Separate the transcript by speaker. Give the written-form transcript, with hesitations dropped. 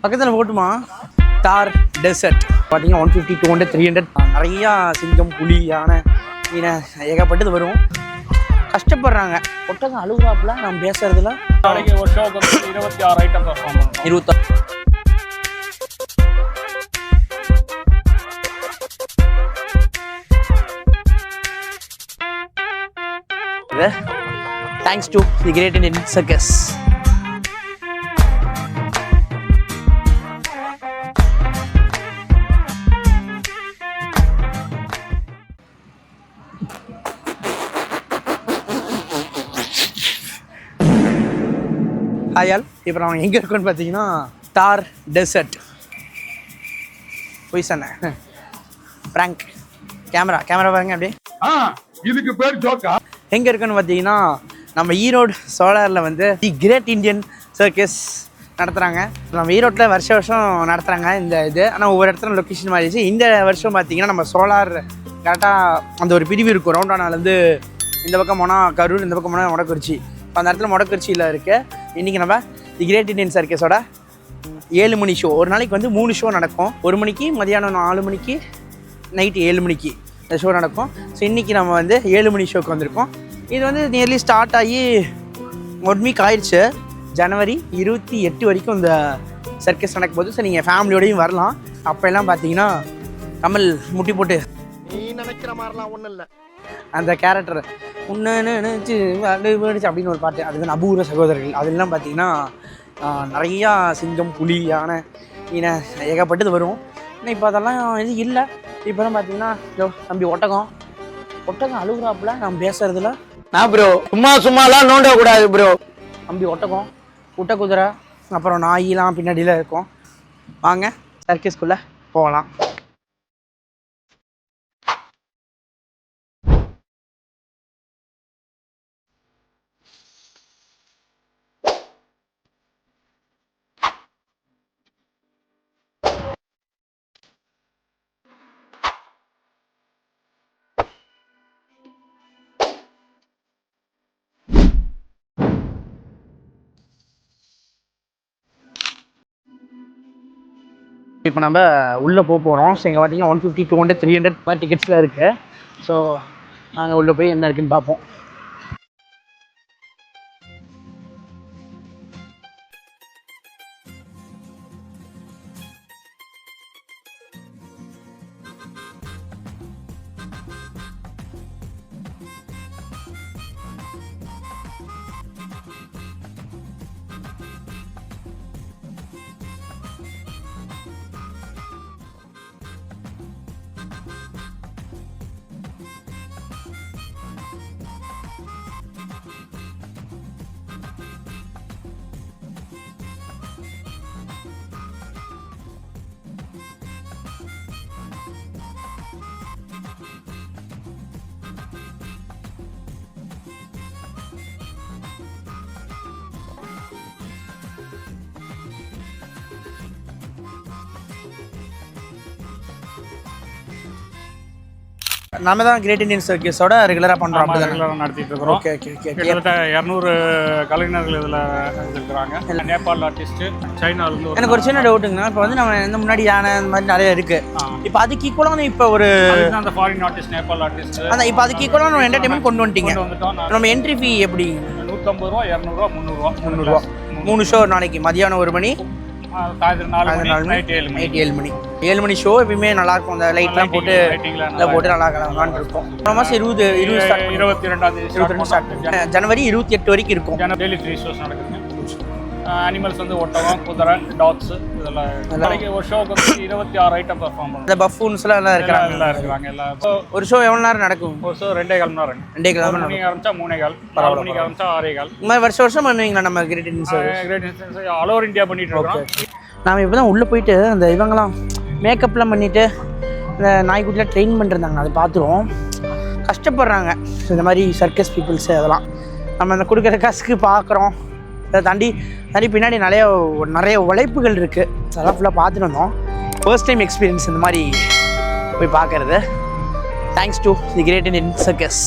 Speaker 1: பக்கத்தில் போட்டுமா தார் டெசர்ட் பார்த்தீங்கன்னா 150, 200, 300 நிறையா சிங்கம் புலி யானை மீனை ஏகப்பட்டது வரும். கஷ்டப்படுறாங்க. ஒட்டகம் அழுகுறாப்புல நம்ம பேசுறதுல
Speaker 2: நாளைக்கு ஒரு ஷோக்கு வந்து 26 ஐட்டம் பர்ஃபார்ம் பண்ணுறோம்.
Speaker 1: 26 Thanks to the Great Indian Circus. Hi all, இப்போ நான் எங்கே இருக்கோன்னு பார்த்தீங்கன்னா தார் டெசர்ட். போய் சொன்னேன் பிராங்க். கேமரா பாருங்க அப்படியே.
Speaker 2: இதுக்கு பேர் ஜோக்கா.
Speaker 1: எங்கே இருக்குன்னு பார்த்தீங்கன்னா நம்ம ஈரோடு சோலாரில் வந்து தி கிரேட் இண்டியன் சர்க்கஸ் நடத்துகிறாங்க. நம்ம ஈரோட்டில் வருஷம் நடத்துகிறாங்க இந்த இது. ஆனால் ஒவ்வொரு இடத்துல லொக்கேஷன் மாறிடுச்சு. இந்த வருஷம் பார்த்தீங்கன்னா நம்ம சோலார் கரெக்டாக அந்த ஒரு பிரிவு இருக்கும். ரவுண்டானாலேருந்து இந்த பக்கம் போனால் கரூர், இந்த பக்கம் போனால் மொடக்குறிச்சி. இப்போ அந்த இடத்துல மொடக்குறிச்சியில் இருக்குது. இன்றைக்கி நம்ம தி கிரேட் இண்டியன் சர்க்கஸோட 7 மணி ஷோ. ஒரு நாளைக்கு வந்து 3 ஷோ நடக்கும். 1 மணிக்கு, மதியானம் 4 மணிக்கு, நைட்டு 7 மணிக்கு இந்த ஷோ நடக்கும். ஸோ இன்றைக்கி நம்ம வந்து 7 மணி ஷோக்கு வந்திருக்கோம். இது வந்து நியர்லி ஸ்டார்ட் ஆகி 1 வீக் ஆயிடுச்சு. ஜனவரி 28 வரைக்கும் இந்த சர்க்கஸ் நடக்கும் போது. ஸோ நீங்கள் ஃபேமிலியோடையும் வரலாம். அப்போ எல்லாம் பார்த்தீங்கன்னா கமல் முட்டி போட்டு
Speaker 3: நீ நினைக்கிற மாதிரிலாம் ஒன்றும் இல்லை,
Speaker 1: அந்த கேரக்டர் ஒன்று நினச்சி போயிடுச்சு அப்படின்னு ஒரு பாட்டு. அது வந்து அபூர்வ சகோதரர்கள். அதெல்லாம் பார்த்தீங்கன்னா நிறையா சிங்கம் புலி யானை மீனை ஏகப்பட்டது வரும். ஆனால் இப்போ அதெல்லாம் இது இல்லை. இப்போ தான் பார்த்தீங்கன்னா தம்பி ஒட்டகம் அழுகுறாப்புல நம்ம பேசுறதுல. நான் ப்ரோ சும்மாலாம் நோண்டக்கூடாது ப்ரோ. தம்பி ஒட்டகம், குட்டை குதிரை, அப்புறம் நாயெலாம் பின்னாடியில் இருக்கும். வாங்க சர்க்கஸ்குள்ளே போகலாம். இப்போ நம்ம உள்ளே போகிறோம். ஸோ இங்கே பார்த்தீங்கன்னா 150, 200, 300 மாதிரி டிக்கெட்ஸில் இருக்குது. ஸோ நாங்கள் உள்ளே போய் என்ன இருக்குதுன்னு பார்ப்போம். நம்ம தான் கிரேட் இண்டியன் சர்க்கஸோட ரெகுலராக பண்ணுறோம்.
Speaker 2: ரெகுலராக நடத்திட்டு இருக்கிறோம்.
Speaker 1: ஓகே.
Speaker 2: கிட்டத்தட்ட 200 கலைஞர்கள் இதில் இருக்கிறாங்க. நேபாள் ஆர்டிஸ்ட்டு, சைனாவிலேருந்து.
Speaker 1: எனக்கு ஒரு சின்ன டவுட்டுங்கண்ணா. இப்போ வந்து நம்ம இந்த முன்னாடி யானை இந்த மாதிரி நிறைய இருக்குது. இப்போ அதுக்கு ஈக்குவலான இப்போ ஒரு
Speaker 2: அந்த ஃபாரின் ஆர்டிஸ்ட், நேபாள் ஆர்டிஸ்ட்,
Speaker 1: அதான் இப்போ அதுக்கு ஈக்குவலான ஒரு என்டர்டைன்மெண்ட் கொண்டு வந்துட்டீங்க. நம்ம என்ட்ரி ஃபீ எப்படி?
Speaker 2: 150 ரூபா, 200 ரூபா, 300 ரூபா.
Speaker 1: 3 ஷோ ஒரு நாளைக்கு. மதியானம் 1 மணி,
Speaker 2: சாயந்தரம் 4 மணி, நைட் 7 மணி. 7 மணி ஷோ எப்பயுமே நல்லா இருக்கும். அந்த லைட்லாம் போட்டு நல்லா கலங்கலான்னு இருக்கும். மாதம் 22 ஸ்டார்ட். ஜனவரி 28 வரைக்கும் இருக்கும். டெய்லி 3 ஷோஸ் நடக்குதுங்க. அனிமல்ஸ் வந்து ஒட்டகம், குதிரை, டாக்ஸ் இதெல்லாம். நாளைக்கு ஒரு ஷோக்கு வந்து 26 ஐட்டம் பர்ஃபார்ம் பண்ணுறோம்.
Speaker 1: இந்த பஃபூன்ஸ்லாம் எல்லாம்
Speaker 2: இருக்கிறாங்க எல்லாம்.
Speaker 1: ஒரு ஷோ எவ்வளோ நேரம் நடக்கும்?
Speaker 2: ஒரு ஷோ 2.25 மணி நேரம்.
Speaker 1: 2.25 மணி
Speaker 2: மணிக்கு ஆரம்பிச்சா 3.25, 4 மணிக்கு ஆரம்பிச்சா 6.25.
Speaker 1: இந்த மாதிரி வருஷம் பண்ணுவீங்களா நம்ம great Indian circus?
Speaker 2: Great Indian circus all over India பண்ணிட்டு இருக்கோம்.
Speaker 1: நாம் இப்போ தான் உள்ளே போயிட்டு அந்த இவங்கெல்லாம் மேக்கப்லாம் பண்ணிவிட்டு இந்த நாய்க்குட்டியில் ட்ரெயின் பண்ணிருந்தாங்க. அதை பார்த்துருவோம். கஷ்டப்படுறாங்க இந்த மாதிரி சர்க்கஸ் பீப்புள்ஸு. அதெல்லாம் நம்ம அந்த கொடுக்குற காசுக்கு பார்க்குறோம். அதை தாண்டி பின்னாடி நிறைய உழைப்புகள் இருக்குது. அதெல்லாம் ஃபுல்லாக பார்த்துட்டு வந்தோம். ஃபர்ஸ்ட் டைம் எக்ஸ்பீரியன்ஸ் இந்த மாதிரி போய் பார்க்குறது. Thanks to the great Indian circus.